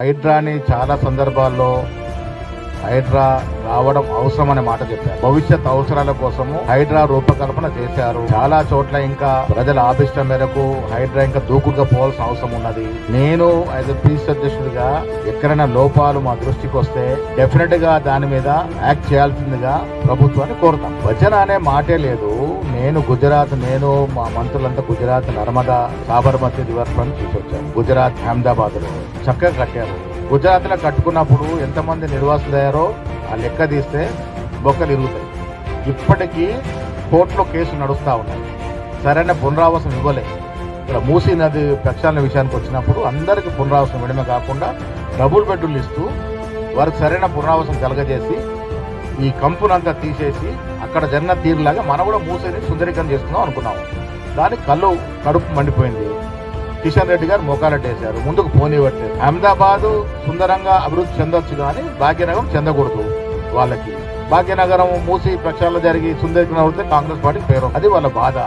హైడ్రాని చాలా సందర్భాల్లో హైడ్రా రావడం అవసరం అనే మాట చెప్పారు. భవిష్యత్ అవసరాల కోసము హైడ్రా రూపకల్పన చేశారు. చాలా చోట్ల ఇంకా ప్రజల ఆభిష్టం మేరకు హైడ్రా ఇంకా దూకుడుగా పోవాల్సిన అవసరం ఉన్నది. నేను యాజ్ ఎ పీస్ అధ్యక్షుడిగా ఎక్కడైనా లోపాలు మా దృష్టికి వస్తే డెఫినెట్ గా దాని మీద యాక్ట్ చేయాల్సిందిగా ప్రభుత్వాన్ని కోరుతాం. వచన అనే మాటే లేదు. నేను మా మంత్రులంతా గుజరాత్ నర్మదా సాబర్మతి రివర్ ఫ్రంట్ చూసొచ్చాను. గుజరాత్ అహ్మదాబాద్ లో చక్కగా కట్టారు. గుజరాత్ లో కట్టుకున్నప్పుడు ఎంతమంది నిర్వాసులయ్యారో ఆ లెక్క తీస్తే బొక్కలు ఇరుగుతాయి. ఇప్పటికీ కోర్టులో కేసులు నడుస్తూ ఉన్నాయి. సరైన పునరావాసం ఇవ్వలే. ఇక్కడ మూసీ నది ప్రక్షాళన విషయానికి వచ్చినప్పుడు అందరికీ పునరావాసం ఇవ్వడమే కాకుండా డబుల్ బెడ్రూమ్లు ఇస్తూ వారికి సరైన పునరావాసం కలగజేసి ఈ కంపునంతా తీసేసి అక్కడ జరిగిన తీరులాగా మనం కూడా మూసీని సుందరీకరణ చేసుకుందాం అనుకున్నాము. దానికి కడుపు మండిపోయింది. కిషన్ రెడ్డి గారు మోకాలెట్టేశారు. ముందుకు పోనివ్వట్లేదు. అహ్మదాబాద్ సుందరంగా అభివృద్ధి చెందొచ్చు కానీ భాగ్యనగరం చెందకూడదు. వాళ్ళకి భాగ్యనగరం మూసి ప్రక్షాళన జరిగి సుందరీకరణ అవుతే కాంగ్రెస్ పార్టీ పేరు. అది వాళ్ళ బాధ.